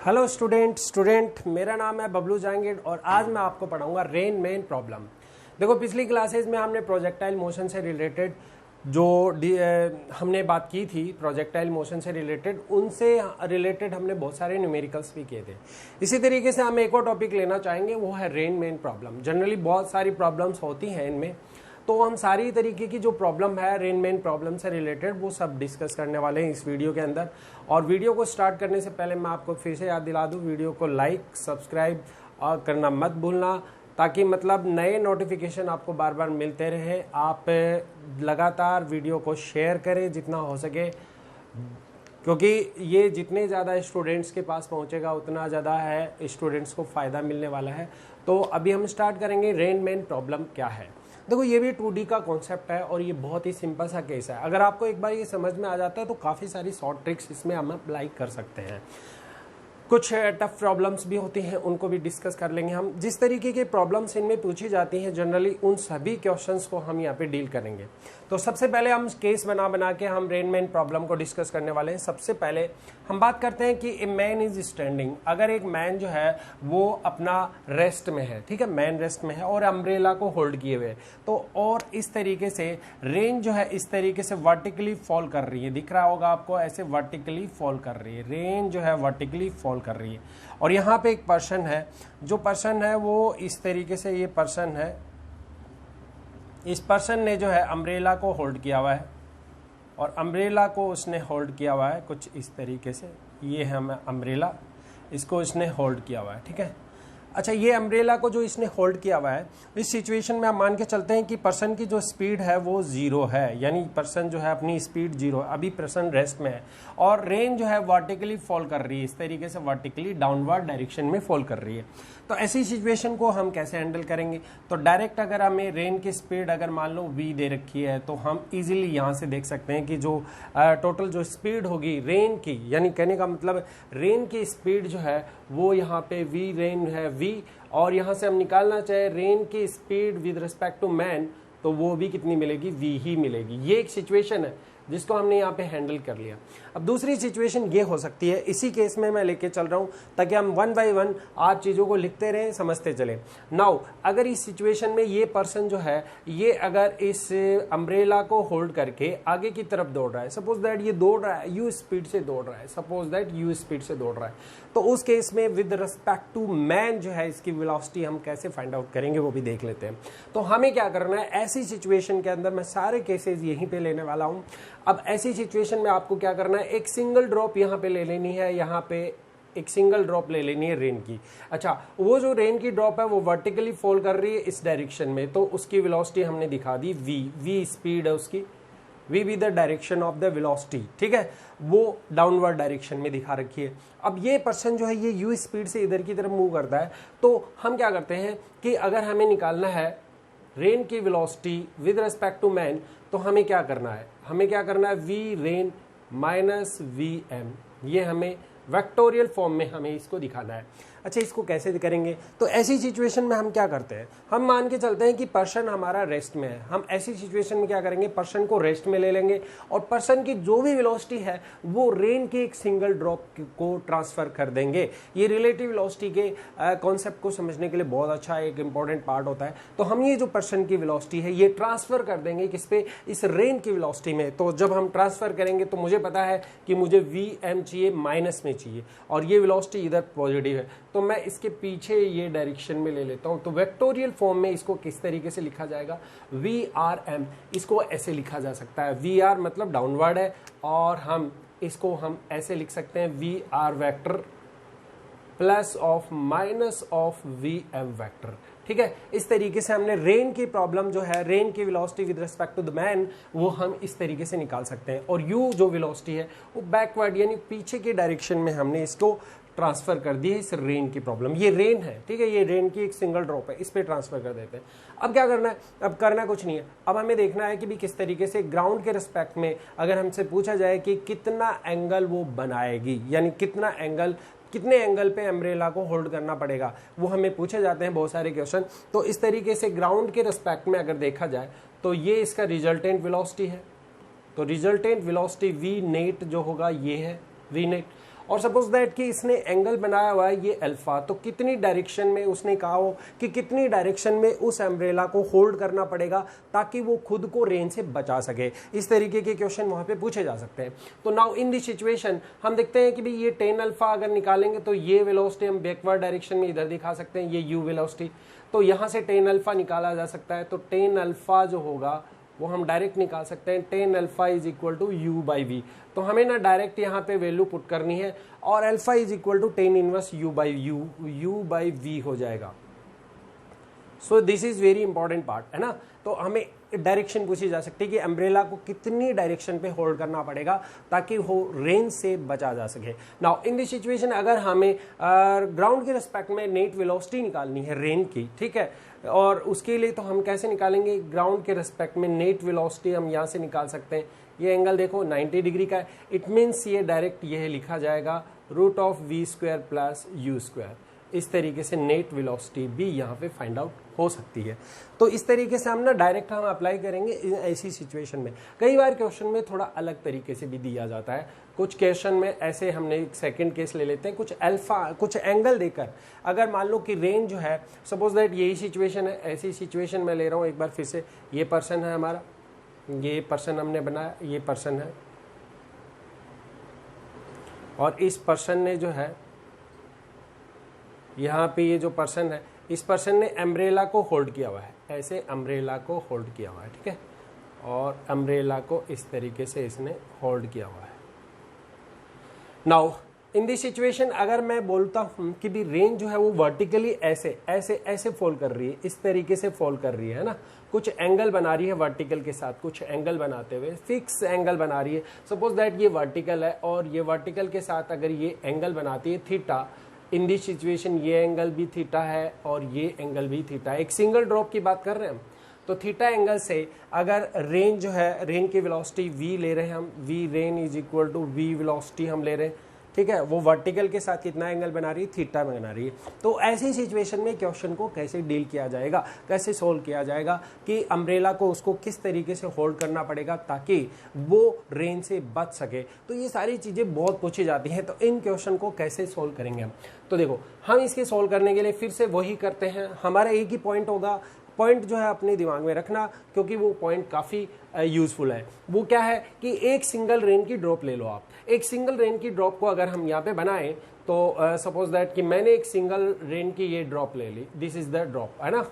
Hello student मेरा नाम है बबलू जहांगीर और आज मैं आपको पढ़ाऊंगा रेन मैन प्रॉब्लम। देखो, पिछली क्लासेस में हमने प्रोजेक्टाइल मोशन से रिलेटेड जो हमने बात की थी, प्रोजेक्टाइल मोशन से रिलेटेड, उनसे रिलेटेड हमने बहुत सारे न्यूमेरिकल्स भी किए थे। इसी तरीके से हम एक और टॉपिक लेना चाहेंगे, वो है रेन मैन प्रॉब्लम। जनरली बहुत सारी प्रॉब्लम्स होती हैं इनमें, तो हम सारी तरीके की जो प्रॉब्लम है रेन मैन प्रॉब्लम से रिलेटेड वो सब डिस्कस करने वाले हैं इस वीडियो के अंदर। और वीडियो को स्टार्ट करने से पहले मैं आपको फिर से याद दिला दूं, वीडियो को लाइक सब्सक्राइब करना मत भूलना, ताकि मतलब नए नोटिफिकेशन आपको बार बार मिलते रहे। आप लगातार वीडियो को शेयर करें जितना हो सके, क्योंकि ये जितने ज़्यादा स्टूडेंट्स के पास पहुंचेगा उतना ज़्यादा है स्टूडेंट्स को फ़ायदा मिलने वाला है। तो अभी हम स्टार्ट करेंगे रेन मैन प्रॉब्लम क्या है। देखो, ये भी 2D का कॉन्सेप्ट है और ये बहुत ही सिंपल सा केस है। अगर आपको एक बार ये समझ में आ जाता है तो काफ़ी सारी शॉर्ट ट्रिक्स इसमें हम अप्लाई कर सकते हैं। कुछ टफ प्रॉब्लम्स भी होती हैं, उनको भी डिस्कस कर लेंगे हम। जिस तरीके की प्रॉब्लम्स इनमें पूछी जाती हैं जनरली उन सभी क्वेश्चंस को हम यहाँ पे डील करेंगे। तो सबसे पहले हम केस बना के हम रेन मैन प्रॉब्लम को डिस्कस करने वाले हैं। सबसे पहले हम बात करते हैं कि ए मैन इज स्टैंडिंग। अगर एक मैन जो है वो अपना रेस्ट में है, ठीक है, मैन रेस्ट में है और अम्ब्रेला को होल्ड किए हुए, तो और इस तरीके से रेन जो है इस तरीके से वर्टिकली फॉल कर रही है। दिख रहा होगा आपको, ऐसे वर्टिकली फॉल कर रही है, रेन जो है वर्टिकली फॉल कर रही है। और यहाँ पे एक पर्सन है, जो पर्सन है वो इस तरीके से, ये पर्सन है, इस पर्सन ने जो है अम्ब्रेला को होल्ड किया हुआ है और अम्ब्रेला को उसने होल्ड किया हुआ है कुछ इस तरीके से। ये है अम्ब्रेला, इसको इसने होल्ड किया हुआ है, ठीक है। अच्छा, ये अम्ब्रेला को जो इसने होल्ड किया हुआ है, इस सिचुएशन में हम मान के चलते हैं कि पर्सन की जो स्पीड है वो 0 है, यानी पर्सन जो है अपनी स्पीड 0 है, अभी पर्सन रेस्ट में है और रेन जो है वर्टिकली फॉल कर रही है, इस तरीके से वर्टिकली डाउनवर्ड डायरेक्शन में फॉल कर रही है। तो ऐसी सिचुएशन को हम कैसे हैंडल करेंगे? तो डायरेक्ट अगर हमें रेन की स्पीड अगर मान लो v दे रखी है, तो हम इजीली यहाँ से देख सकते हैं कि जो टोटल जो स्पीड होगी रेन की, यानी कहने का मतलब रेन की स्पीड जो है वो यहाँ पे v रेन है v, और यहाँ से हम निकालना चाहे रेन की speed with respect to man, तो वो भी कितनी मिलेगी? v ही मिलेगी। ये एक सिचुएशन है जिसको हमने यहाँ पे हैंडल कर लिया। अब दूसरी सिचुएशन ये हो सकती है, इसी केस में मैं लेके चल रहा हूँ ताकि हम 1 बाय 1 आप चीज़ों को लिखते रहें, समझते चलें। नाउ अगर इस सिचुएशन में ये पर्सन जो है ये अगर इस अम्ब्रेला को होल्ड करके आगे की तरफ दौड़ रहा है, सपोज दैट ये दौड़ रहा है यू स्पीड से दौड़ रहा है, सपोज दैट यू स्पीड से दौड़ रहा है, तो उस केस में विद रिस्पेक्ट टू मैन जो है इसकी वेलोसिटी हम कैसे फाइंड आउट करेंगे वो भी देख लेते हैं। तो हमें क्या करना है, ऐसी सिचुएशन के अंदर मैं सारे केसेस यहीं पे लेने वाला हूँ। अब ऐसी सिचुएशन में आपको क्या करना है, एक सिंगल ड्रॉप यहाँ पे ले लेनी है, यहाँ पे एक सिंगल ड्रॉप ले लेनी है रेन की। अच्छा, वो जो रेन की ड्रॉप है वो वर्टिकली फॉल कर रही है इस डायरेक्शन में, तो उसकी वेलोसिटी हमने दिखा दी v स्पीड है उसकी, v भी the direction of the velocity, ठीक है, वो डाउनवर्ड डायरेक्शन में दिखा रखी है। अब ये पर्सन जो है ये u स्पीड से इधर की तरफ मूव करता है, तो हम क्या करते हैं कि अगर हमें निकालना है रेन की velocity with respect to man, तो हमें क्या करना है, हमें क्या करना है, v रेन माइनस vm, ये हमें वेक्टोरियल फॉर्म में हमें इसको दिखाना है। अच्छा, इसको कैसे करेंगे? तो ऐसी सिचुएशन में हम क्या करते हैं, हम मान के चलते हैं कि पर्सन हमारा रेस्ट में है। हम ऐसी सिचुएशन में क्या करेंगे, पर्सन को रेस्ट में ले लेंगे और पर्सन की जो भी वेलोसिटी है वो रेन के एक सिंगल ड्रॉप को ट्रांसफर कर देंगे। ये रिलेटिव वेलोसिटी के कॉन्सेप्ट को समझने के लिए बहुत अच्छा एक इंपॉर्टेंट पार्ट होता है। तो हम ये जो पर्सन की वेलोसिटी है ये ट्रांसफर कर देंगे किस पे, इस रेन की वेलोसिटी में। तो जब हम ट्रांसफर करेंगे तो मुझे पता है कि मुझे vm चाहिए, माइनस में चाहिए, और ये वेलोसिटी इधर पॉजिटिव है, तो मैं इसके पीछे ये डायरेक्शन में ले लेता हूं। तो वेक्टोरियल फॉर्म में इसको किस तरीके से लिखा जाएगा, vrm, इसको ऐसे लिखा जा सकता है। vr मतलब डाउनवर्ड है और हम इसको हम ऐसे लिख सकते हैं vr vector plus of minus of vm vector, ठीक है। इस तरीके से हमने रेन की प्रॉब्लम जो है, रेन की velocity with respect to the man, वो हम इस तरीके से निकाल सकते हैं। और u जो वेलोसिटी है वो बैकवर्ड यानी पीछे की डायरेक्शन में हमने इसको ट्रांसफर कर दी है इस रेन की प्रॉब्लम। ये रेन है, ठीक है, ये रेन की एक सिंगल ड्रॉप है, इस पे ट्रांसफर कर देते हैं। अब क्या करना है, अब करना कुछ नहीं है, अब हमें देखना है कि भी किस तरीके से ग्राउंड के रिस्पेक्ट में अगर हमसे पूछा जाए कि कितना एंगल वो बनाएगी, यानी कितने एंगल पे अम्ब्रेला को होल्ड करना पड़ेगा, वो हमें पूछे जाते हैं बहुत सारे क्वेश्चन। तो इस तरीके से ग्राउंड के रिस्पेक्ट में अगर देखा जाए तो ये इसका रिजल्टेंट वेलोसिटी है, तो रिजल्टेंट वेलोसिटी v नेट जो होगा ये है v नेट, और सपोज दैट कि इसने एंगल बनाया हुआ है ये अल्फा, तो कितनी डायरेक्शन में उसने कहा हो कि कितनी डायरेक्शन में उस अम्ब्रेला को होल्ड करना पड़ेगा ताकि वो खुद को रेन से बचा सके। इस तरीके के क्वेश्चन वहां पे पूछे जा सकते हैं। तो नाउ इन दिस सिचुएशन हम देखते हैं कि भाई ये 10 अल्फा अगर निकालेंगे तो ये वेलोसिटी हम बैकवर्ड डायरेक्शन में इधर दिखा सकते हैं, ये यू वेलोसिटी, तो यहां से 10 अल्फा निकाला जा सकता है। तो 10 अल्फा जो होगा वो हम डायरेक्ट निकाल सकते हैं, 10 alpha is equal to u by v. तो हमें ना डायरेक्ट यहाँ पे वैल्यू पुट करनी है और alpha is equal to 10 inverse u by v हो जाएगा। So this is very important part, है ना। तो हमें डायरेक्शन पूछी जा सकती है कि अम्ब्रेला को कितनी डायरेक्शन पे होल्ड करना पड़ेगा ताकि वो रेन से बचा जा सके। नाउ इन दिस सिचुएशन अगर हमें ग्राउंड के रिस्पेक्ट में नेट वेलोसिटी निकालनी है रेन की, ठीक है, और उसके लिए तो हम कैसे निकालेंगे, ग्राउंड के रिस्पेक्ट में नेट वेलोसिटी हम यहाँ से निकाल सकते हैं। ये एंगल देखो 90 डिग्री का है, इट मीन्स ये डायरेक्ट ये लिखा जाएगा root of v square plus u square. इस तरीके से नेट वेलोसिटी भी यहाँ पे फाइंड आउट हो सकती है। तो इस तरीके से हम ना डायरेक्ट हम अप्लाई करेंगे ऐसी सिचुएशन में। कई बार क्वेश्चन में थोड़ा अलग तरीके से भी दिया जाता है। कुछ क्वेश्चन में ऐसे हमने एक सेकंड केस ले लेते हैं, कुछ अल्फा कुछ एंगल देकर, अगर मान लो कि रेंज जो है सपोज दैट यही सिचुएशन है, ऐसी सिचुएशन में ले रहा हूँ एक बार फिर से, ये पर्सन है हमारा, ये पर्सन हमने बनाया, ये पर्सन है और इस पर्सन ने जो है यहाँ पे ये जो पर्सन है, इस पर्सन ने अम्ब्रेला को होल्ड किया हुआ है, ऐसे अम्ब्रेला को होल्ड किया हुआ है, ठीक है, और अम्ब्रेला को इस तरीके से इसने होल्ड किया हुआ है। नाउ इन दिस सिचुएशन अगर मैं बोलता हूँ कि भी रेंज जो है वो वर्टिकली ऐसे ऐसे ऐसे फॉल कर रही है, इस तरीके से फॉल कर रही है ना, कुछ एंगल बना रही है वर्टिकल के साथ, कुछ एंगल बनाते हुए फिक्स एंगल बना रही है। सपोज दैट ये वर्टिकल है और ये वर्टिकल के साथ अगर ये एंगल बनाती है थीटा, इन दिस सिचुएशन ये एंगल भी थीटा है और ये एंगल भी थीटा है। एक सिंगल ड्रॉप की बात कर रहे हैं हम, तो थीटा एंगल से अगर रेन जो है, रेन की वेलोसिटी v ले रहे हैं हम, v rain is equal to v velocity हम ले रहे हैं, ठीक है, वो वर्टिकल के साथ कितना एंगल बना रही है, थीटा बना रही है। तो ऐसी सिचुएशन में क्वेश्चन को कैसे डील किया जाएगा, कैसे सोल्व किया जाएगा कि अम्ब्रेला को उसको किस तरीके से होल्ड करना पड़ेगा ताकि वो रेन से बच सके। तो ये सारी चीज़ें बहुत पूछी जाती हैं। तो इन क्वेश्चन को कैसे सोल्व करेंगे हम, तो देखो हम इसके सोल्व करने के लिए फिर से वही करते हैं। हमारा एक ही पॉइंट होगा, पॉइंट जो है अपने दिमाग में रखना क्योंकि वो पॉइंट काफ़ी यूजफुल है। वो क्या है कि एक सिंगल रेन की ड्रॉप ले लो आप। एक सिंगल रेन की ड्रॉप को अगर हम यहाँ पे बनाएं तो सपोज दैट कि मैंने एक सिंगल रेन की ये ड्रॉप ले ली, दिस इज द ड्रॉप, है ना,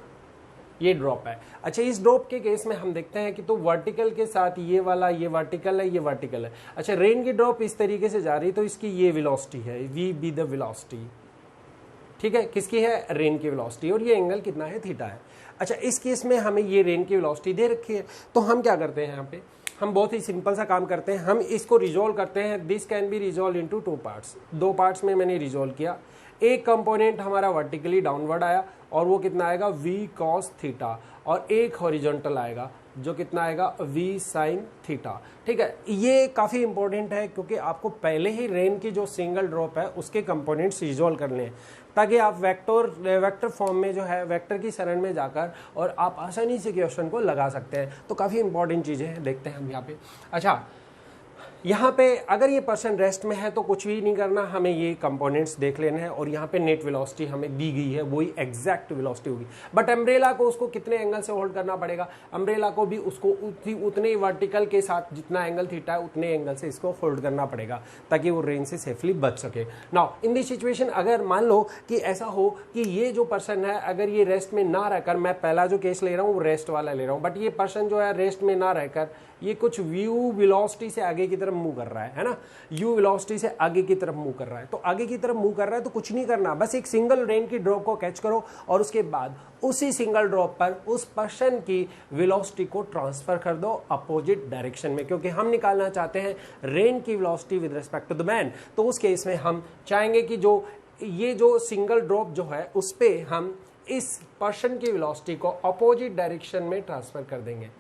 ये ड्रॉप है। अच्छा, इस ड्रॉप के केस में हम देखते हैं कि तो वर्टिकल के साथ ये वाला, ये वर्टिकल है, ये वर्टिकल है। अच्छा, रेन की ड्रॉप इस तरीके से जा रही तो इसकी ये वेलोसिटी है, वी बी द वेलोसिटी, ठीक है, किसकी है, रेन की वेलोसिटी, और ये एंगल कितना है, थीटा है। अच्छा, इस केस में हमें ये रेन की वेलोसिटी दे रखी है, तो हम क्या करते हैं यहाँ पे, हम बहुत ही सिंपल सा काम करते हैं, हम इसको रिजोल्व करते हैं। This can be resolve into two parts, दो पार्ट्स में मैंने रिजोल्व किया। एक कंपोनेंट हमारा वर्टिकली डाउनवर्ड आया और वो कितना आएगा, v cos थीटा, और एक हॉरिजॉन्टल आएगा जो कितना आएगा, v sin थीटा, ठीक है। ये काफ़ी इंपॉर्टेंट है क्योंकि आपको पहले ही रेन की जो सिंगल ड्रॉप है उसके कंपोनेंट्स रिजोल्व करने हैं ताकि आप वेक्टर फॉर्म में जो है वेक्टर की शरण में जाकर और आप आसानी से क्वेश्चन को लगा सकते हैं। तो काफ़ी इंपॉर्टेंट चीज़ें हैं, देखते हैं हम यहाँ पे। अच्छा, यहाँ पे अगर ये पर्सन रेस्ट में है तो कुछ भी नहीं करना, हमें ये कंपोनेंट्स देख लेना है और यहाँ पे नेट वेलोसिटी हमें दी गई है, वही एग्जैक्ट वेलोसिटी होगी। बट अम्ब्रेला को उसको कितने एंगल से होल्ड करना पड़ेगा, अम्ब्रेला को भी उसको उतने वर्टिकल के साथ जितना एंगल थीटा है उतने एंगल से इसको होल्ड करना पड़ेगा ताकि वो रेन से सेफली बच सके। नाउ इन दिस सिचुएशन अगर मान लो कि ऐसा हो कि ये जो पर्सन है अगर ये रेस्ट में ना रहकर, मैं पहला जो केस ले रहा हूँ वो रेस्ट वाला ले रहा हूँ, बट ये पर्सन जो है रेस्ट में ना रहकर ये कुछ व्यू वेलोसिटी से आगे की तरफ मूव कर रहा है ना, यू वेलोसिटी से आगे की तरफ मूव कर रहा है। तो आगे की तरफ मूव कर रहा है तो कुछ नहीं करना, बस एक सिंगल रेन की ड्रॉप को कैच करो और उसके बाद उसी सिंगल ड्रॉप पर उस पर्सन की वेलोसिटी को ट्रांसफर कर दो अपोजिट डायरेक्शन में, क्योंकि हम निकालना चाहते हैं रेन की velocity with respect to the man. तो उस केस में हम चाहेंगे कि जो ये जो सिंगल ड्रॉप जो है उस पे हम इस पर्सन की वेलोसिटी को अपोजिट डायरेक्शन में ट्रांसफर कर देंगे,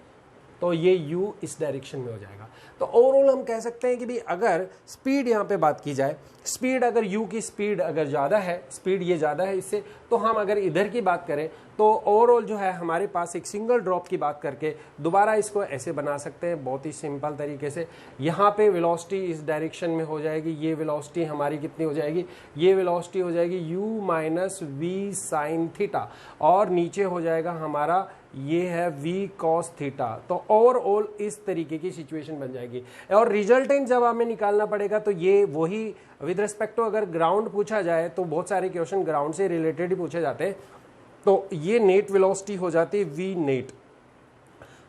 तो ये u इस डायरेक्शन में हो जाएगा। तो ओवरऑल हम कह सकते हैं कि भी अगर स्पीड यहाँ पे बात की जाए, स्पीड अगर u की स्पीड अगर ज़्यादा है, स्पीड ये ज़्यादा है इससे, तो हम अगर इधर की बात करें तो ओवरऑल जो है हमारे पास एक सिंगल ड्रॉप की बात करके दोबारा इसको ऐसे बना सकते हैं बहुत ही सिंपल तरीके से। यहाँ पे वेलोसिटी इस डायरेक्शन में हो जाएगी, ये वेलोसिटी हमारी कितनी हो जाएगी, ये वेलोसिटी हो जाएगी u minus v sine theta, और नीचे हो जाएगा हमारा ये है v cos थीटा। तो ओवरऑल इस तरीके की सिचुएशन बन जाएगी, और रिजल्टेंट जब हमें निकालना पड़ेगा तो ये वही विद रिस्पेक्ट टू अगर ग्राउंड पूछा जाए तो बहुत सारे क्वेश्चन ग्राउंड से रिलेटेड ही पूछे जाते हैं। तो ये नेट वेलोसिटी हो जाती है v नेट,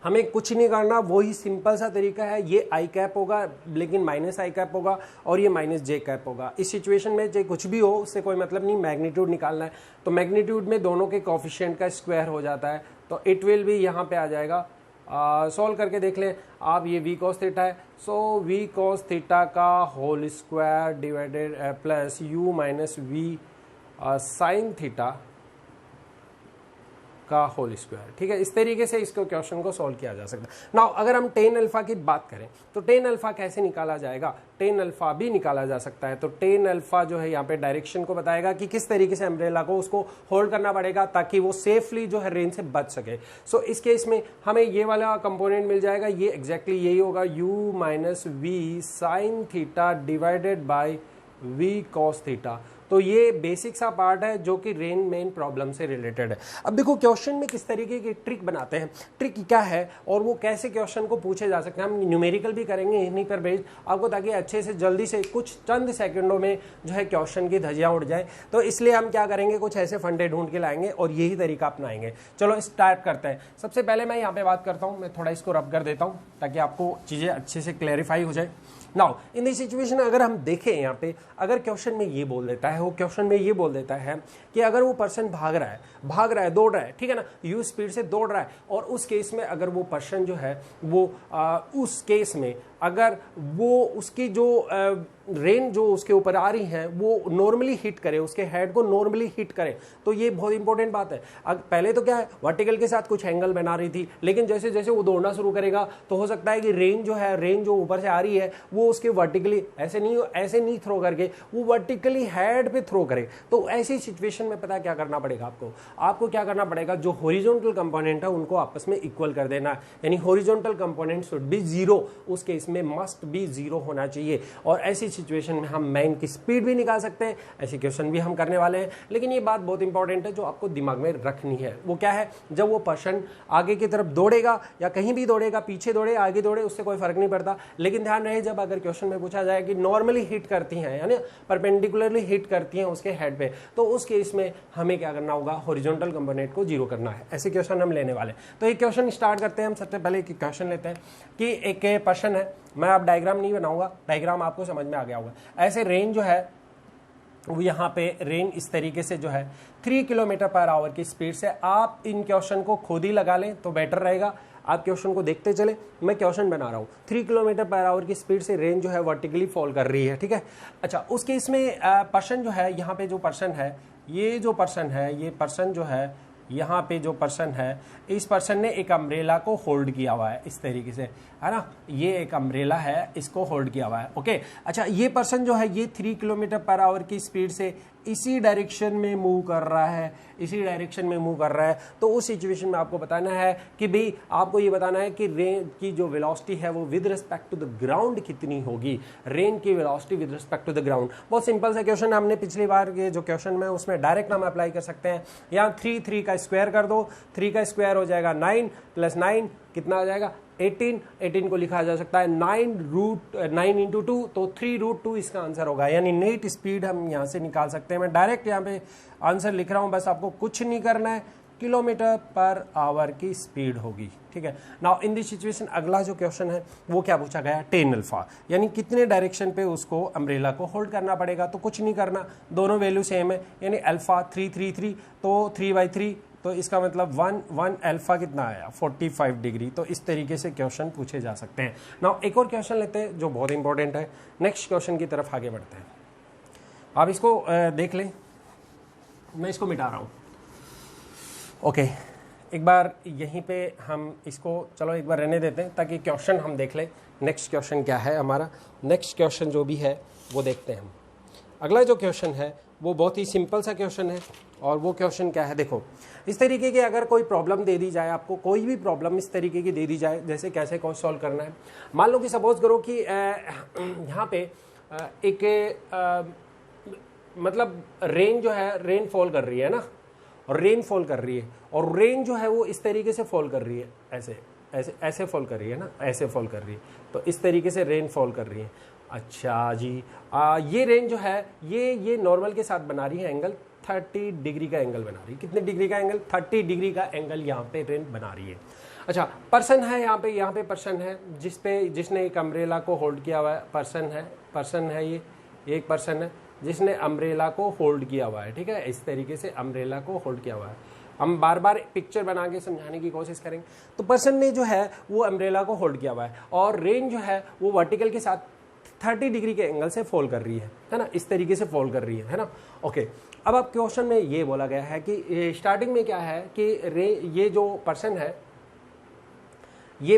हमें कुछ नहीं करना, वही सिंपल सा तरीका है। ये आई कैप होगा लेकिन माइनस आई कैप होगा, और ये माइनस जे कैप होगा। इस सिचुएशन में चाहे कुछ भी हो उससे कोई मतलब नहीं, मैग्नीट्यूड निकालना है। तो मैग्नीट्यूड में दोनों के कोफिशिएंट का स्क्वायर हो जाता है, तो इट विल भी यहाँ पे आ जाएगा। सॉल्व करके देख लें आप, ये v cos थीटा है, सो v cos थीटा का whole square divided plus u minus v sine theta का होल स्क्वायर। ठीक है, इस तरीके से इसको क्वेश्चन को सॉल्व किया जा सकता है। नाउ अगर हम टेन अल्फा की बात करें तो टेन अल्फा कैसे निकाला जाएगा, टेन अल्फा भी निकाला जा सकता है। तो टेन अल्फा जो है यहाँ पे डायरेक्शन को बताएगा कि किस तरीके से अम्ब्रेला को उसको होल्ड करना पड़ेगा ताकि वो सेफली जो है रेन से बच सके। सो इस केस में हमें ये वाला कंपोनेंट मिल जाएगा, ये एग्जैक्टली यही होगा, u minus v sine theta divided by v cos theta. तो ये बेसिक सा पार्ट है जो कि रेन मेन प्रॉब्लम से रिलेटेड है। अब देखो क्वेश्चन में किस तरीके की ट्रिक बनाते हैं, ट्रिक क्या है और वो कैसे क्वेश्चन को पूछे जा सकते हैं। हम न्यूमेरिकल भी करेंगे इन्हीं पर बेस्ड आपको, ताकि अच्छे से जल्दी से कुछ चंद सेकंडों में जो है क्वेश्चन की धज्जियां उड़ जाए। तो इसलिए हम क्या करेंगे, कुछ ऐसे फंडे ढूंढ के लाएंगे और यही तरीका अपनाएंगे। चलो स्टार्ट करते हैं। सबसे पहले मैं यहाँ पे बात करता हूँ, मैं थोड़ा इसको रब कर देता हूँ ताकि आपको चीज़ें अच्छे से क्लैरिफाई हो जाए। नाउ इन दिस सिचुएशन अगर हम देखें यहाँ पे, अगर क्वेश्चन में ये बोल देता है, वो क्वेश्चन में ये बोल देता है कि अगर वो पर्सन भाग रहा है, दौड़ रहा है, ठीक है ना, यू स्पीड से दौड़ रहा है, और उस केस में अगर वो पर्सन जो है वो उस केस में अगर वो उसकी जो रेन जो उसके ऊपर आ रही है वो नॉर्मली हिट करे, उसके हेड को नॉर्मली हिट करे, तो ये बहुत इंपॉर्टेंट बात है। पहले तो क्या है, वर्टिकल के साथ कुछ एंगल बना रही थी, लेकिन जैसे जैसे वो दौड़ना शुरू करेगा तो हो सकता है कि रेन जो ऊपर से आ रही है वो उसके वर्टिकली ऐसे नहीं थ्रो करके वो वर्टिकली हेड पे थ्रो करे। तो ऐसी सिचुएशन में पता क्या करना पड़ेगा आपको क्या करना पड़ेगा, जो हॉरिजॉन्टल कंपोनेंट है उनको आपस में इक्वल कर देना, यानी horizontal component should be zero, उस केस में मस्ट बी जीरो होना चाहिए। और ऐसी सिचुएशन में हम मैन की स्पीड भी निकाल सकते हैं, ऐसे क्वेश्चन भी हम करने वाले हैं। लेकिन ये बात बहुत इंपॉर्टेंट है जो आपको दिमाग में रखनी है, वो क्या है, जब वो पर्सन आगे की तरफ दौड़ेगा या कहीं भी दौड़ेगा, पीछे दौड़े आगे दौड़े, उससे कोई फर्क नहीं पड़ता। लेकिन ध्यान रहे, जब अगर क्वेश्चन में पूछा जाए कि नॉर्मली हिट करती हैं यानी परपेंडिकुलरली हिट करती हैं उसके हेड पे, तो उस केस में हमें क्या करना होगा, हॉरिजॉन्टल कंपोनेंट को जीरो करना है। ऐसे क्वेश्चन हम लेने वाले। तो एक क्वेश्चन स्टार्ट करते हैं हम। सबसे पहले एक क्वेश्चन लेते हैं कि एक पर्सन है, मैं अब डायग्राम नहीं बनाऊंगा, डायग्राम आपको समझ में आ गया होगा। ऐसे रेन जो है वो यहाँ पे रेन इस तरीके से जो है 3 किलोमीटर पर आवर की स्पीड से, आप इन क्वेश्चन को खुद ही लगा लें तो बेटर रहेगा। आप क्वेश्चन को देखते चले, मैं क्वेश्चन बना रहा हूँ। 3 किलोमीटर पर आवर की स्पीड से रेन जो है वर्टिकली फॉल कर रही है, ठीक है। अच्छा, उसके इसमें पर्सन जो है, यहाँ पे जो पर्सन है, ये जो पर्सन है, ये पर्सन जो है, यहाँ पे जो पर्सन है, इस पर्सन ने एक अम्ब्रेला को होल्ड किया हुआ है इस तरीके से, है ना, ये एक अम्ब्रेला है, इसको होल्ड किया हुआ है, ओके। अच्छा, ये पर्सन जो है ये 3 किलोमीटर पर आवर की स्पीड से इसी डायरेक्शन में मूव कर रहा है, इसी डायरेक्शन में मूव कर रहा है। तो उस सिचुएशन में आपको बताना है कि भाई, आपको ये बताना है कि रेन की जो वेलोसिटी है वो with respect to the ground कितनी होगी, रेन की velocity with respect to the ground. बहुत सिंपल सा क्वेश्चन, हमने पिछली बार के जो क्वेश्चन में उसमें डायरेक्ट हम अप्लाई कर सकते हैं। यहाँ 3 का स्क्वायर कर दो, 3 का स्क्वायर हो जाएगा 9 प्लस 9 कितना हो जाएगा 18 को लिखा जा सकता है 9 इंटू 2, तो 3√2 इसका आंसर होगा। यानी नेट स्पीड हम यहाँ से निकाल सकते हैं। मैं डायरेक्ट यहाँ पे आंसर लिख रहा हूँ, बस आपको कुछ नहीं करना है, किलोमीटर पर आवर की स्पीड होगी, ठीक है। नाउ इन दिस सिचुएशन अगला जो क्वेश्चन है वो क्या पूछा गया, टेन अल्फा, यानी कितने डायरेक्शन पे उसको अम्ब्रेला को होल्ड करना पड़ेगा। तो कुछ नहीं करना, दोनों वैल्यू सेम है, यानी अल्फा 3 तो 3/3, तो इसका मतलब 1 अल्फा कितना आया 45 डिग्री। तो इस तरीके से क्वेश्चन पूछे जा सकते हैं। नाउ एक और क्वेश्चन लेते हैं जो बहुत इंपॉर्टेंट है। नेक्स्ट क्वेश्चन की तरफ आगे बढ़ते हैं। आप इसको देख लें, मैं इसको मिटा रहा हूँ, ओके। एक बार यहीं पे हम इसको चलो एक बार रहने देते हैं ताकि क्वेश्चन हम देख लें। नेक्स्ट क्वेश्चन क्या है हमारा, नेक्स्ट क्वेश्चन जो भी है वो देखते हैं हम। अगला जो क्वेश्चन है वो बहुत ही सिंपल सा क्वेश्चन है। और वो क्वेश्चन क्या है, देखो इस तरीके की अगर कोई प्रॉब्लम दे दी जाए, आपको कोई भी प्रॉब्लम इस तरीके की दे दी जाए, जैसे कैसे कौन सॉल्व करना है। मान लो कि सपोज करो कि यहाँ पे एक मतलब रेन जो है, रेन फॉल कर रही है ना, और रेन फॉल कर रही है, और रेन जो है वो इस तरीके से फॉल कर रही है, ऐसे ऐसे ऐसे फॉल कर रही है ना, ऐसे फॉल कर रही है, तो इस तरीके से रेन फॉल कर रही है। अच्छा जी, ये रेन जो है ये नॉर्मल के साथ बना रही है एंगल 30 डिग्री का एंगल बना रही है। कितने डिग्री का एंगल? 30 डिग्री का एंगल यहाँ पे रेन बना रही है। अच्छा, पर्सन है यहाँ पे पर्सन है जिसने एक अम्ब्रेला को होल्ड किया हुआ है। पर्सन है ये एक पर्सन है जिसने अम्ब्रेला को होल्ड किया हुआ है। ठीक है, इस तरीके से अम्ब्रेला को होल्ड किया हुआ है। हम बार बार पिक्चर बना के समझाने की कोशिश करेंगे। तो पर्सन ने जो है वो अम्ब्रेला को होल्ड किया हुआ है, और रेन जो है वो वर्टिकल के साथ 30 डिग्री के एंगल से फॉल कर रही है ना, इस तरीके से फॉल कर रही है ना। ओके, अब आप क्वेश्चन में ये बोला गया है कि स्टार्टिंग में क्या है कि ये जो पर्सन है, ये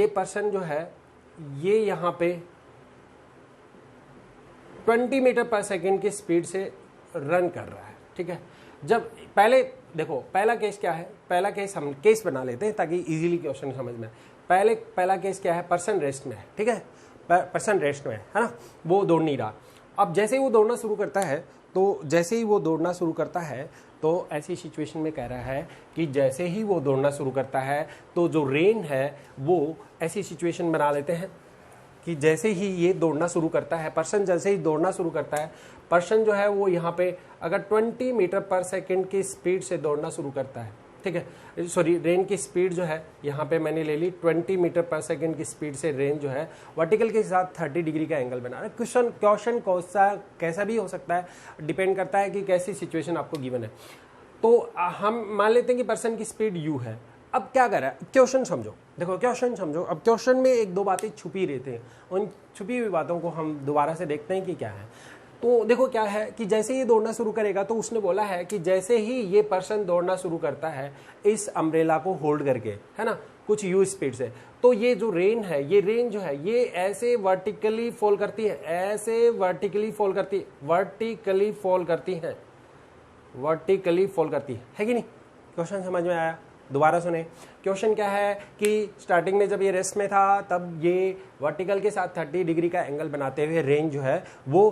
पर्सन जो है ये यहाँ पे 20 मीटर पर सेकेंड की स्पीड से रन कर रहा है। ठीक है, जब पहले देखो पहला केस क्या है, पहला केस हम केस बना लेते हैं ताकि इजीली क्वेश्चन समझ में आए। पहला केस क्या है, पर्सन रेस्ट में है। ठीक है, पर्सन रेस्ट में है ना, वो दौड़ नहीं रहा। अब जैसे ही वो दौड़ना शुरू करता है तो ऐसी सिचुएशन में कह रहा है कि जैसे ही वो दौड़ना शुरू करता है तो जो रेन है वो ऐसी सिचुएशन बना लेते हैं कि जैसे ही ये दौड़ना शुरू करता है, पर्सन जैसे ही दौड़ना शुरू करता है, पर्सन जो है वो यहाँ पे अगर 20 मीटर पर सेकेंड की स्पीड से दौड़ना शुरू करता है। ठीक है, सॉरी, रेन की स्पीड जो है यहाँ पे मैंने ले ली 20 मीटर पर सेकेंड की स्पीड से रेन जो है वर्टिकल के साथ 30 डिग्री का एंगल बना रहा है। क्वेश्चन कैसा भी हो सकता है, डिपेंड करता है कि कैसी सिचुएशन आपको गिवन है। तो हम मान लेते हैं कि पर्सन की स्पीड u है। अब क्या कर रहा है, क्वेश्चन समझो, देखो क्वेश्चन समझो। अब क्वेश्चन में एक दो बातें छुपी रहती हैं, उन छुपी हुई बातों को हम दोबारा से देखते हैं कि क्या है। तो देखो क्या है कि जैसे ही दौड़ना शुरू करेगा, तो उसने बोला है कि जैसे ही ये पर्सन दौड़ना शुरू करता है इस अम्ब्रेला को होल्ड करके, है ना, कुछ u स्पीड से, तो ये जो रेन है, ये रेन जो है ये ऐसे वर्टिकली फॉल करती है, ऐसे वर्टिकली फॉल करती है कि नहीं। क्वेश्चन समझ में आया? दोबारा सुने। क्वेश्चन क्या है कि स्टार्टिंग में जब ये रेस्ट में था तब ये वर्टिकल के साथ 30 डिग्री का एंगल बनाते हुए रेन जो है वो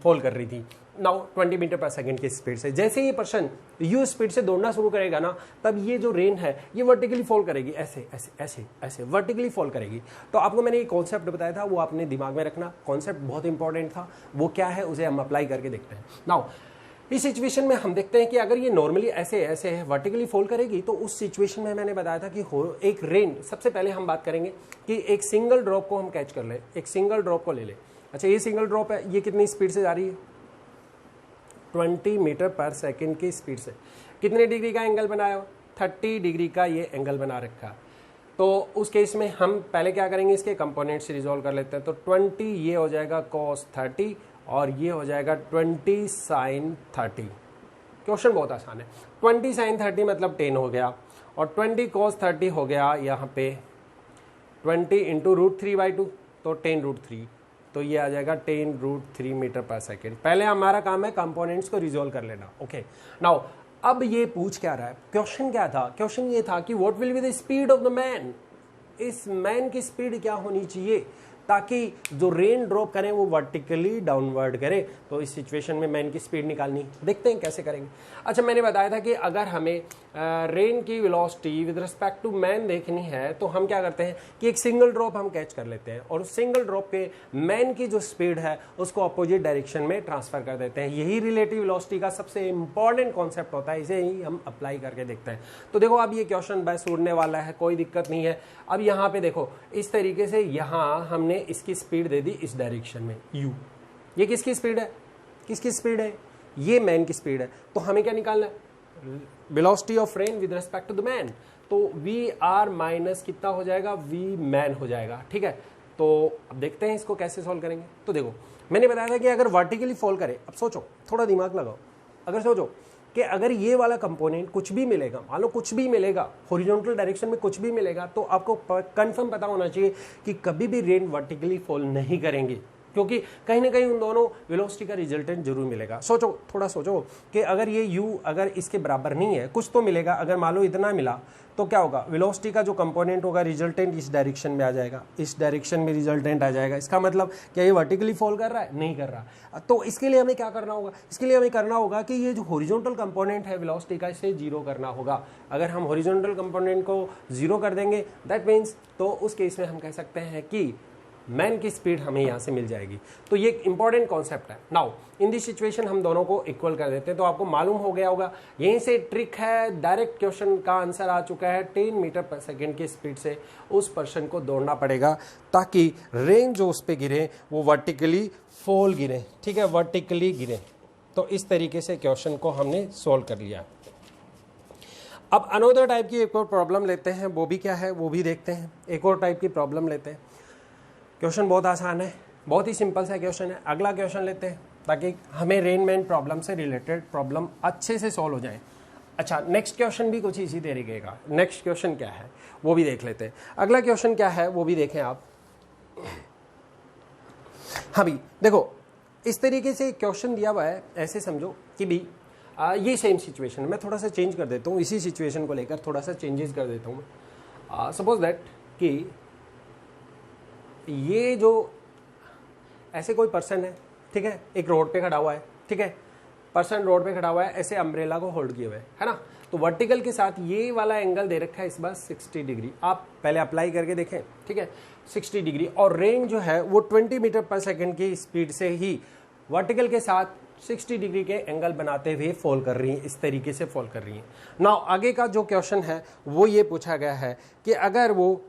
फॉल कर रही थी। नाउ 20 मीटर पर सेकेंड की स्पीड से जैसे ही पर्सन u स्पीड से दौड़ना शुरू करेगा ना, तब ये जो रेन है ये वर्टिकली फॉल करेगी, ऐसे ऐसे ऐसे ऐसे वर्टिकली फॉल करेगी। तो आपको मैंने ये कॉन्सेप्ट बताया था, वो आपने दिमाग में रखना। कॉन्सेप्ट बहुत इंपॉर्टेंट था, वो क्या है उसे हम अप्लाई करके देखते हैं। नाउ इस सिचुएशन में हम देखते हैं कि अगर ये नॉर्मली ऐसे ऐसे है वर्टिकली फॉल करेगी, तो उस सिचुएशन में मैंने बताया था कि एक रेन, सबसे पहले हम बात करेंगे कि एक सिंगल ड्रॉप को हम कैच कर ले, एक सिंगल ड्रॉप को ले ले। अच्छा, ये सिंगल ड्रॉप है, ये कितनी स्पीड से जा रही है? 20 मीटर पर सेकेंड की स्पीड से। कितने डिग्री का एंगल बनाया हो? 30 डिग्री का ये एंगल बना रखा। तो उस केस में हम पहले क्या करेंगे, इसके कंपोनेंट्स रिजॉल्व कर लेते हैं। तो 20 ये हो जाएगा cos 30 और ये हो जाएगा 20 sin 30। क्वेश्चन बहुत आसान है। 20 sin 30 मतलब 10 हो गया, और 20 cos 30 हो गया यहाँ पे 20 इंटू √3/2, तो 10√3, तो ये आ जाएगा 10√3 मीटर पर सेकेंड। पहले हमारा काम है कंपोनेंट्स को रिजॉल्व कर लेना। ओके, नाउ अब ये पूछ क्या रहा है, क्वेश्चन क्या था? क्वेश्चन ये था कि what will be the speed of the man, इस मैन की स्पीड क्या होनी चाहिए ताकि जो रेन ड्रॉप करें वो वर्टिकली डाउनवर्ड करें। तो इस सिचुएशन में मैन की स्पीड निकालनी, देखते हैं कैसे करेंगे। अच्छा, मैंने बताया था कि अगर हमें रेन की velocity with respect to man देखनी है तो हम क्या करते हैं कि एक सिंगल ड्रॉप हम कैच कर लेते हैं, और उस सिंगल ड्रॉप के मैन की जो स्पीड है उसको अपोजिट डायरेक्शन में ट्रांसफर कर देते हैं। यही रिलेटिव वेलोसिटी का सबसे इंपॉर्टेंट कॉन्सेप्ट होता है, इसे ही हम अप्लाई करके देखते हैं। तो देखो अब ये क्वेश्चन बस उड़ने वाला है, कोई दिक्कत नहीं है। अब यहाँ पे देखो इस तरीके से यहाँ हमने इसकी स्पीड दे दी इस डायरेक्शन में u। ये किसकी स्पीड है? किसकी स्पीड है? ये मैन की स्पीड है। तो हमें क्या निकालना है? Velocity of rain with respect to the man. तो vr माइनस कितना हो जाएगा? v मैन हो जाएगा। ठीक है, तो अब देखते हैं इसको कैसे सॉल्व करेंगे। तो देखो मैंने बताया था कि अगर वर्टिकली फॉल करे, अब सोचो, थोड़ा दिमाग लगाओ, अगर सोचो कि अगर ये वाला कंपोनेंट कुछ भी मिलेगा, मान लो कुछ भी मिलेगा, हॉरिजॉन्टल डायरेक्शन में कुछ भी मिलेगा, तो आपको कंफर्म पता होना चाहिए कि कभी भी रेन वर्टिकली फॉल नहीं करेंगे। क्योंकि कहीं ना कहीं उन दोनों वेलोसिटी का रिजल्टेंट जरूर मिलेगा। सोचो, थोड़ा सोचो कि अगर ये u अगर इसके बराबर नहीं है, कुछ तो मिलेगा। अगर मान लो इतना मिला तो क्या होगा, वेलोसिटी का जो कंपोनेंट होगा रिजल्टेंट इस डायरेक्शन में आ जाएगा, इस डायरेक्शन में रिजल्टेंट आ जाएगा। इसका मतलब क्या ये वर्टिकली फॉल कर रहा है? नहीं कर रहा। तो इसके लिए हमें क्या करना होगा, इसके लिए हमें करना होगा कि ये जो हॉरिजॉन्टल कंपोनेंट है वेलोसिटी का, इसे जीरो करना होगा। अगर हम हॉरिजॉन्टल कंपोनेंट को जीरो कर देंगे दैट मीन्स, तो उस केस में हम कह सकते हैं कि मैन की स्पीड हमें यहाँ से मिल जाएगी। तो ये एक इंपॉर्टेंट कॉन्सेप्ट है। नाउ इन दिस सिचुएशन हम दोनों को इक्वल कर देते हैं। तो आपको मालूम हो गया होगा, यहीं से ट्रिक है, डायरेक्ट क्वेश्चन का आंसर आ चुका है। 10 मीटर पर सेकेंड की स्पीड से उस पर्सन को दौड़ना पड़ेगा ताकि रेन जो उस पर गिरे वो वर्टिकली फॉल गिरे, ठीक है, वर्टिकली गिरे। तो इस तरीके से क्वेश्चन को हमने सोल्व कर लिया। अब अनोदर टाइप की एक और प्रॉब्लम लेते हैं, वो भी क्या है वो भी देखते हैं। एक और टाइप की प्रॉब्लम लेते हैं। क्वेश्चन बहुत आसान है, बहुत ही सिंपल सा क्वेश्चन है। अगला क्वेश्चन लेते हैं ताकि हमें रेन मैन प्रॉब्लम से रिलेटेड प्रॉब्लम अच्छे से सॉल्व हो जाए। अच्छा, नेक्स्ट क्वेश्चन भी कुछ इसी तरीके का। नेक्स्ट क्वेश्चन क्या है वो भी देख लेते हैं। अगला क्वेश्चन क्या है वो भी देखें आप। हाँ भी देखो, इस तरीके से क्वेश्चन दिया हुआ है, ऐसे समझो कि भी ये सेम सिचुएशन है। मैं थोड़ा सा चेंज कर देता हूँ, इसी सिचुएशन को लेकर थोड़ा सा चेंजेस कर देता हूँ। सपोज दैट कि ये जो ऐसे कोई पर्सन है, ठीक है, एक रोड पे खड़ा हुआ है, ठीक है, पर्सन रोड पे खड़ा हुआ है, ऐसे अम्ब्रेला को होल्ड किए हुए है ना। तो वर्टिकल के साथ ये वाला एंगल दे रखा है इस बार 60 डिग्री। आप पहले अप्लाई करके देखें, ठीक है, 60 डिग्री। और रेन जो है वो 20 मीटर पर सेकेंड की स्पीड से ही वर्टिकल के साथ 60 डिग्री के एंगल बनाते हुए फॉल कर रही हैं, इस तरीके से फॉल कर रही हैं। नाउ आगे का जो क्वेश्चन है वो ये पूछा गया है कि अगर वो,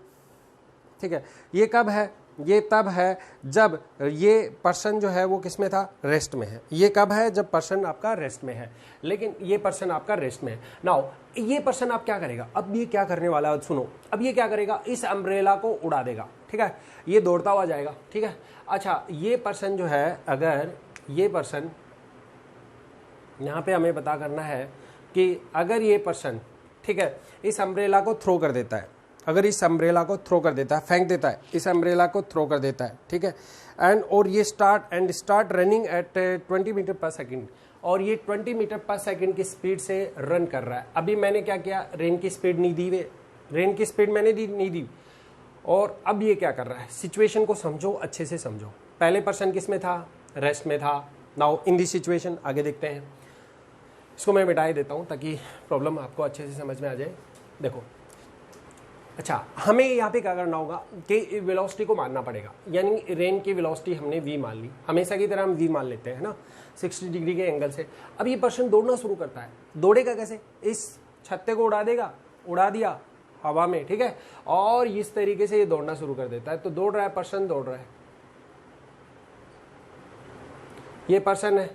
ठीक है, ये कब है, ये तब है जब ये पर्सन जो है वो किस में था, रेस्ट में है। ये कब है, जब पर्सन आपका रेस्ट में है। लेकिन ये पर्सन आपका रेस्ट में है। नाउ ये पर्सन आप क्या करेगा, अब ये क्या करने वाला है सुनो। अब ये क्या करेगा, इस अम्ब्रेला को उड़ा देगा, ठीक है, ये दौड़ता हुआ जाएगा, ठीक है। अच्छा, ये पर्सन जो है, अगर ये पर्सन, यहाँ पे हमें पता करना है कि अगर ये पर्सन, ठीक है, इस अम्ब्रेला को थ्रो कर देता है, अगर इस अम्ब्रेला को थ्रो कर देता है, फेंक देता है, इस अम्ब्रेला को थ्रो कर देता है, ठीक है, एंड और ये स्टार्ट रनिंग एट 20 मीटर पर सेकेंड, और ये 20 मीटर पर सेकेंड की स्पीड से रन कर रहा है। अभी मैंने क्या किया, रेन की स्पीड नहीं दी हुई, रेन की स्पीड मैंने नहीं दी, और अब ये क्या कर रहा है, सिचुएशन को समझो, अच्छे से समझो। पहले पर्सन किस में था, रेस्ट में था। नाउ इन दिस सिचुएशन आगे देखते हैं। इसको मैं मिटा देता हूँ ताकि प्रॉब्लम आपको अच्छे से समझ में आ जाए। देखो, अच्छा, हमें यहाँ पे क्या करना होगा कि वेलोसिटी को मानना पड़ेगा, यानी रेन की वेलोसिटी हमने v मान ली, हमेशा की तरह हम v मान लेते हैं ना, 60 डिग्री के एंगल से। अब ये पर्सन दौड़ना शुरू करता है, दौड़ेगा कैसे, इस छत्ते को उड़ा देगा, उड़ा दिया हवा में, ठीक है, और इस तरीके से ये दौड़ना शुरू कर देता है। तो दौड़ रहा है पर्सन, दौड़ रहा है, ये पर्सन है,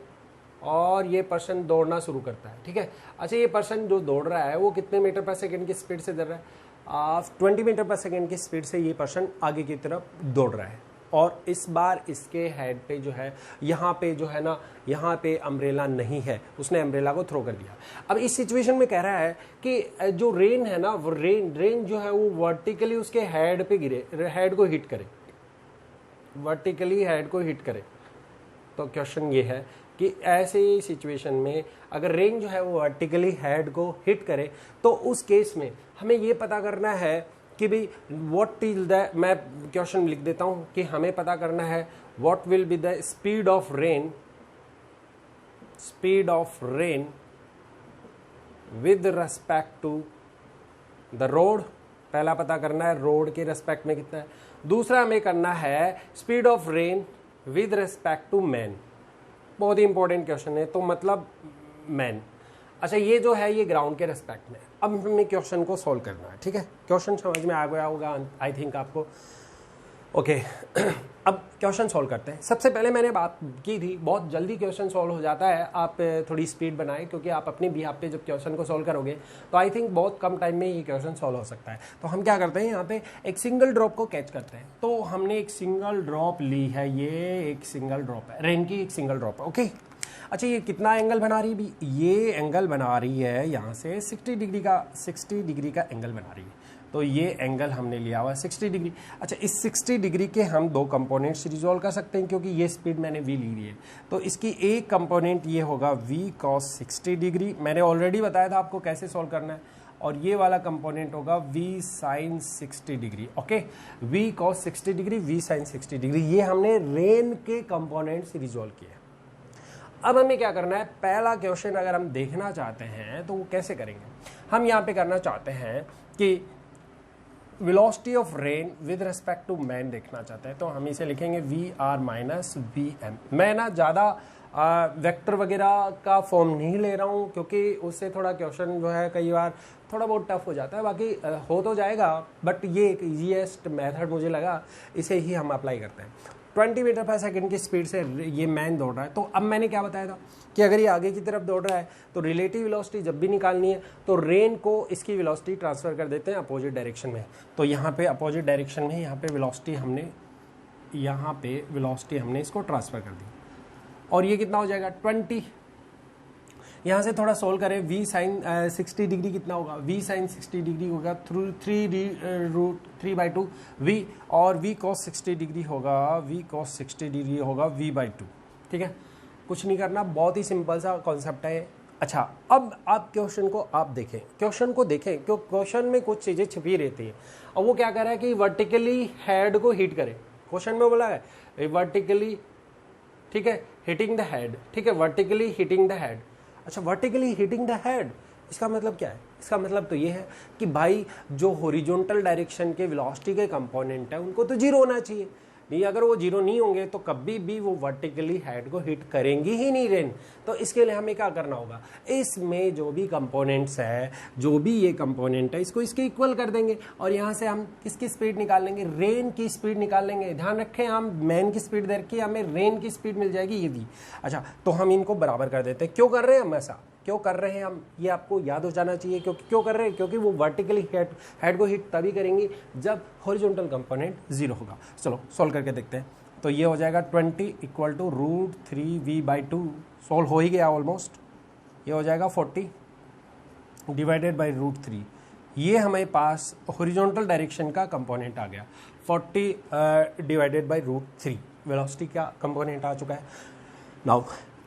और ये पर्सन दौड़ना शुरू करता है, ठीक है। अच्छा, ये पर्सन जो दौड़ रहा है वो कितने मीटर पर सेकेंड की स्पीड से दौड़ रहा है, 20 मीटर पर सेकेंड की स्पीड से ये पर्सन आगे की तरफ दौड़ रहा है। और इस बार इसके हेड पे जो है, यहाँ पे जो है ना, यहाँ पे अम्ब्रेला नहीं है, उसने अम्ब्रेला को थ्रो कर दिया। अब इस सिचुएशन में कह रहा है कि जो रेन है ना, वो रेन जो है वो वर्टिकली उसके हेड पे गिरे, हेड को हिट करे, वर्टिकली हेड को हिट करे। तो क्वेश्चन ये है कि ऐसे सिचुएशन में अगर रेन जो है वो वर्टिकली हेड को हिट करे तो उस केस में हमें ये पता करना है कि भाई व्हाट इज द, मैं क्वेश्चन लिख देता हूं कि हमें पता करना है what will be the speed of rain with respect to the road. पहला पता करना है रोड के रेस्पेक्ट में कितना है। दूसरा हमें करना है speed of rain with respect to man. बहुत ही इंपॉर्टेंट क्वेश्चन है, तो मतलब मैन। अच्छा, ये जो है ये ग्राउंड के रेस्पेक्ट में। अब हमें क्वेश्चन को सॉल्व करना है, ठीक है। क्वेश्चन समझ में आ गया होगा आई थिंक आपको, ओके। अब क्वेश्चन सॉल्व करते हैं। सबसे पहले मैंने बात की थी, बहुत जल्दी क्वेश्चन सॉल्व हो जाता है, आप थोड़ी स्पीड बनाएं, क्योंकि आप अपने बिहाफ पे जब क्वेश्चन को सॉल्व करोगे तो आई थिंक बहुत कम टाइम में ये क्वेश्चन सॉल्व हो सकता है। तो हम क्या करते हैं, यहाँ पे एक सिंगल ड्रॉप को कैच करते हैं। तो हमने एक सिंगल ड्रॉप ली है, ये एक सिंगल ड्रॉप है, रेन की एक सिंगल ड्रॉप है, ओके। अच्छा, ये कितना एंगल बना रही है भी, ये एंगल बना रही है यहाँ से 60 डिग्री का एंगल बना रही है। तो ये एंगल हमने लिया हुआ 60 डिग्री। अच्छा, इस 60 डिग्री के हम दो कंपोनेंट्स रिजॉल्व कर सकते हैं क्योंकि ये स्पीड मैंने v ली हुई है। तो इसकी एक कंपोनेंट ये होगा v cos 60 डिग्री, मैंने ऑलरेडी बताया था आपको कैसे सॉल्व करना है, और ये वाला कंपोनेंट होगा v sin 60 degree. Okay, v cos 60 degree, v sin 60 degree, ये हमने रेन के कंपोनेंट्स रिजॉल्व किए। अब हमें क्या करना है, पहला क्वेश्चन अगर हम देखना चाहते हैं तो वो कैसे करेंगे, हम यहाँ पे करना चाहते हैं कि velocity of rain with respect to man देखना चाहते हैं, तो हम इसे लिखेंगे v r minus v m. मैं ना ज़्यादा वेक्टर वगैरह का फॉर्म नहीं ले रहा हूँ क्योंकि उससे थोड़ा क्वेश्चन जो है कई बार थोड़ा बहुत टफ हो जाता है, बाकी हो तो जाएगा, बट ये एक ईजीएस्ट मेथड मुझे लगा, इसे ही हम अप्लाई करते हैं। 20 मीटर पर सेकंड की स्पीड से ये मैन दौड़ रहा है, तो अब मैंने क्या बताया था कि अगर ये आगे की तरफ दौड़ रहा है तो रिलेटिव वेलोसिटी जब भी निकालनी है तो रेन को इसकी वेलोसिटी ट्रांसफ़र कर देते हैं अपोजिट डायरेक्शन में। तो यहाँ पे अपोजिट डायरेक्शन में यहाँ पे वेलोसिटी हमने इसको ट्रांसफ़र कर दी, और ये कितना हो जाएगा 20। यहाँ से थोड़ा सोल्व करें, v sin 60 डिग्री कितना होगा, v sin 60 डिग्री होगा 3√3/2 v, और v cos 60 डिग्री होगा v/2। ठीक है, कुछ नहीं करना, बहुत ही सिंपल सा कॉन्सेप्ट है। अच्छा, अब आप क्वेश्चन को देखें क्यों क्वेश्चन में कुछ चीज़ें छिपी रहती हैं। अब वो क्या कर रहा है कि वर्टिकली हेड को हिट करे, क्वेश्चन में बोला है वर्टिकली, ठीक है, हिटिंग द हेड, ठीक है, वर्टिकली हिटिंग द हेड। अच्छा, वर्टिकली हिटिंग द हेड, इसका मतलब क्या है, इसका मतलब तो ये है कि भाई जो हॉरिजॉन्टल डायरेक्शन के वेलोसिटी के कंपोनेंट है उनको तो जीरो होना चाहिए, नहीं, अगर वो जीरो नहीं होंगे तो कभी भी वो वर्टिकली हेड को हिट करेंगी ही नहीं रेन। तो इसके लिए हमें क्या करना होगा, इसमें जो भी कंपोनेंट्स है, जो भी ये कंपोनेंट है, इसको इसके इक्वल कर देंगे, और यहाँ से हम किसकी स्पीड निकाल लेंगे, रेन की स्पीड निकाल लेंगे। ध्यान रखें, हम मैन की स्पीड दे रखी है, हमें रेन की स्पीड मिल जाएगी ये भी। अच्छा, तो हम इनको बराबर कर देते हैं। क्यों कर रहे हैं हम ऐसा, क्यों कर रहे हैं हम, ये आपको याद हो जाना चाहिए। क्यों कर रहे हैं, क्योंकि वो वर्टिकली हेड को हिट तभी करेंगी जब हॉरिजॉन्टल कंपोनेंट जीरो होगा। चलो सॉल्व करके देखते हैं। तो ये हो जाएगा 20 = √3v/2, सॉल्व हो ही गया ऑलमोस्ट। ये हो जाएगा 40 डिवाइडेड बाई √3, ये हमारे पास हॉरिजॉन्टल डायरेक्शन का कंपोनेंट आ गया। 40 डिवाइडेड बाई √3 वेलोसिटी का कंपोनेंट आ चुका है। नाउ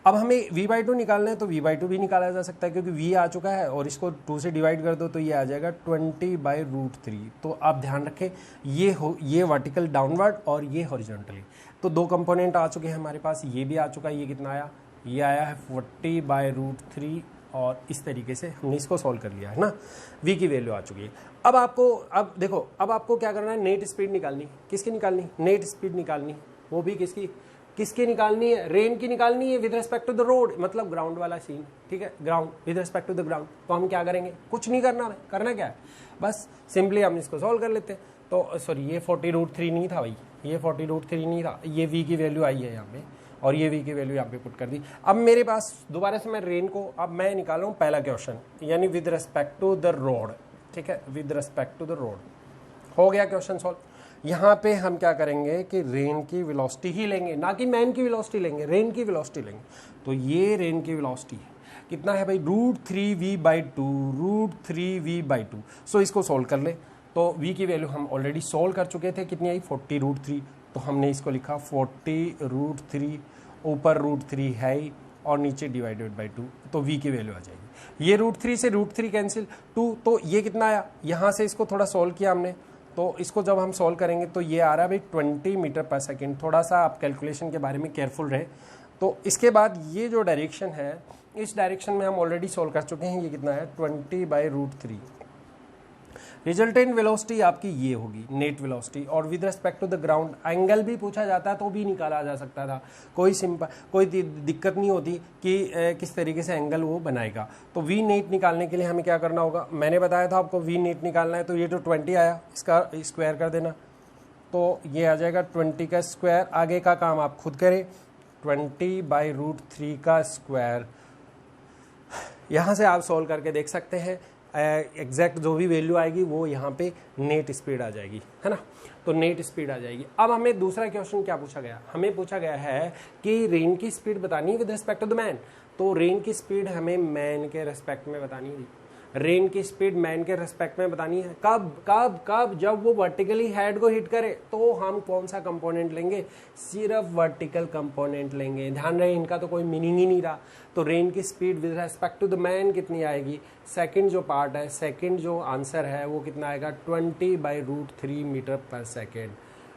अब हमें v/2 निकालना है, तो v/2 भी निकाला जा सकता है क्योंकि v आ चुका है, और इसको 2 से डिवाइड कर दो तो ये आ जाएगा 20/√3। तो आप ध्यान रखें, ये वर्टिकल डाउनवर्ड और ये हॉरिजॉन्टली, तो दो कंपोनेंट आ चुके हैं हमारे पास। ये भी आ चुका है, ये कितना आया, ये आया है 40/√3, और इस तरीके से हमने इसको सॉल्व कर लिया है ना, v की वैल्यू आ चुकी है। अब देखो, अब आपको क्या करना है, नेट स्पीड निकालनी। किसकी निकालनी, नेट स्पीड निकालनी, वो भी किसकी निकालनी है, रेन की निकालनी है with respect to the road, मतलब ग्राउंड वाला सीन, ठीक है, ground with respect to the ground. तो हम क्या करेंगे, कुछ नहीं करना है, करना क्या है, बस सिंपली हम इसको सॉल्व कर लेते हैं। तो सॉरी, ये 40√3 नहीं था भाई, ये 40√3 नहीं था, ये v की वैल्यू आई है यहाँ पे, और ये v की वैल्यू यहाँ पे पुट कर दी। अब मेरे पास दोबारा से मैं रेन को, अब मैं निकाल रहा हूँ पहला क्वेश्चन, यानी with respect to the road, ठीक है, with respect to the road. हो गया क्वेश्चन सॉल्व। यहाँ पे हम क्या करेंगे कि रेन की वेलोसिटी ही लेंगे, ना कि मैन की वेलोसिटी लेंगे, रेन की वेलोसिटी लेंगे। तो ये रेन की वेलोसिटी है, कितना है भाई, √3v/2। सो इसको सोल्व कर ले, तो v की वैल्यू हम ऑलरेडी सोल्व कर चुके थे, कितनी आई 40√3, तो हमने इसको लिखा 40√3, ऊपर √3 है ही, और नीचे डिवाइडेड बाई 2, तो v की वैल्यू आ जाएगी। ये √3 से √3 कैंसिल, 2, तो ये कितना आया, यहाँ से इसको थोड़ा सोल्व किया हमने, तो इसको जब हम सॉल्व करेंगे तो ये आ रहा है भाई 20 मीटर पर सेकेंड। थोड़ा सा आप कैलकुलेशन के बारे में केयरफुल रहे। तो इसके बाद ये जो डायरेक्शन है, इस डायरेक्शन में हम ऑलरेडी सॉल्व कर चुके हैं, ये कितना है 20/√3। रिजल्टेंट वेलोसिटी आपकी ये होगी, नेट वेलोसिटी, और with respect to the ground angle भी पूछा जाता है तो भी निकाला जा सकता था, कोई दिक्कत नहीं होती कि किस तरीके से एंगल वो बनाएगा। तो वी नेट निकालने के लिए हमें क्या करना होगा, मैंने बताया था आपको वी नेट निकालना है, तो ये जो 20 आया इसका स्क्वायर कर देना, तो ये आ जाएगा 20 का स्क्वायर। आगे का काम आप खुद करें, 20/√3 का स्क्वायर, यहाँ से आप सॉल्व करके देख सकते हैं, एग्जैक्ट जो भी वैल्यू आएगी वो यहाँ पे नेट स्पीड आ जाएगी, है ना, तो नेट स्पीड आ जाएगी। अब हमें दूसरा क्वेश्चन क्या पूछा गया, हमें पूछा गया है कि रेन की स्पीड बतानी है with respect to the man. तो रेन की स्पीड हमें मैन के रिस्पेक्ट में बतानी है। रेन की स्पीड मैन के रिस्पेक्ट में बतानी है। कब कब कब? जब वो वर्टिकली हेड को हिट करे तो हम कौन सा कंपोनेंट लेंगे? सिर्फ वर्टिकल कंपोनेंट लेंगे। ध्यान रहे, इनका तो कोई मीनिंग ही नहीं रहा। तो रेन की speed with respect to the man कितनी आएगी? सेकंड जो पार्ट है, सेकंड जो आंसर है वो कितना आएगा? 20/√3 मीटर पर सेकेंड।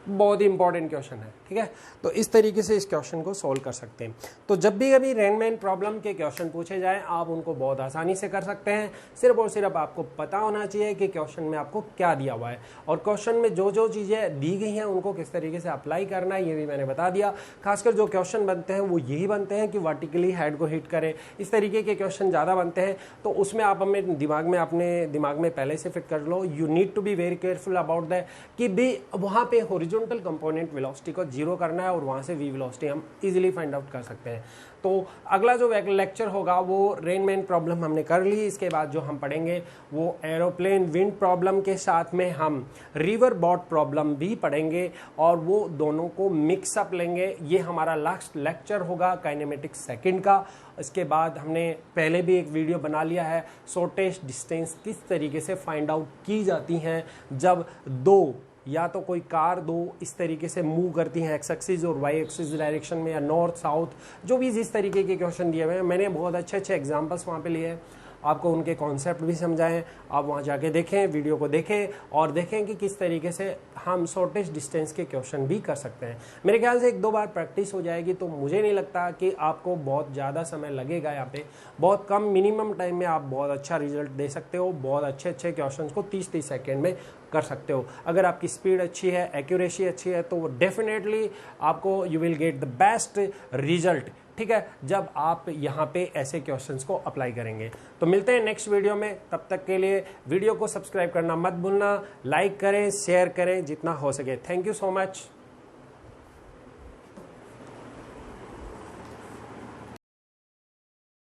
बहुत ही इंपॉर्टेंट क्वेश्चन है, ठीक है। तो इस तरीके से इस क्वेश्चन को सॉल्व कर सकते हैं। तो जब भी कभी रेनमैन प्रॉब्लम के क्वेश्चन पूछे जाएं, आप उनको बहुत आसानी से कर सकते हैं। सिर्फ और सिर्फ आपको पता होना चाहिए कि क्वेश्चन में आपको क्या दिया हुआ है, और क्वेश्चन में जो जो चीज़ें दी गई हैं उनको किस तरीके से अप्लाई करना है ये भी मैंने बता दिया। खासकर जो क्वेश्चन बनते हैं वो यही बनते हैं कि वर्टिकली हेड को हिट करें, इस तरीके के क्वेश्चन ज़्यादा बनते हैं। तो उसमें आप अपने दिमाग में पहले से फिट कर लो। You need to be very careful about that कि भी वहाँ पे हॉरिजॉन्टल कंपोनेंट वेलोसिटी को जीरो करना है और वहाँ से वी वेलोसिटी हम इजीली फाइंड आउट कर सकते हैं। तो अगला जो लेक्चर होगा वो रेनमैन प्रॉब्लम हमने कर ली। इसके बाद जो हम पढ़ेंगे वो एरोप्लेन विंड प्रॉब्लम के साथ में हम रिवर बॉट प्रॉब्लम भी पढ़ेंगे, और वो दोनों को मिक्सअप लेंगे। ये हमारा लास्ट लेक्चर होगा काइनेमेटिक्स सेकंड का। इसके बाद हमने पहले भी एक वीडियो बना लिया है, शॉर्टेस्ट डिस्टेंस किस तरीके से फाइंड आउट की जाती हैं जब दो या तो कोई कार दो इस तरीके से मूव करती हैं एक्स एक्सिस और वाई एक्सिस डायरेक्शन में, या नॉर्थ साउथ, जो भी जिस तरीके के क्वेश्चन दिए हुए हैं। मैंने बहुत अच्छे अच्छे एग्जांपल्स वहाँ पे लिए हैं, आपको उनके कॉन्सेप्ट भी समझाएं। आप वहाँ जाके देखें, वीडियो को देखें और देखें कि किस तरीके से हम शॉर्टेस्ट डिस्टेंस के क्वेश्चन भी कर सकते हैं। मेरे ख्याल से 1-2 बार प्रैक्टिस हो जाएगी तो मुझे नहीं लगता कि आपको बहुत ज़्यादा समय लगेगा। यहाँ पे बहुत कम मिनिमम टाइम में आप बहुत अच्छा रिजल्ट दे सकते हो। बहुत अच्छे अच्छे क्वेश्चन को 30-30 सेकेंड में कर सकते हो। अगर आपकी स्पीड अच्छी है, एक्यूरेसी अच्छी है, तो डेफिनेटली आपको you will get the best result, ठीक है, जब आप यहाँ पे ऐसे क्वेश्चंस को अप्लाई करेंगे। तो मिलते हैं नेक्स्ट वीडियो में, तब तक के लिए वीडियो को सब्सक्राइब करना मत भूलना, लाइक करें, शेयर करें जितना हो सके। Thank you so much.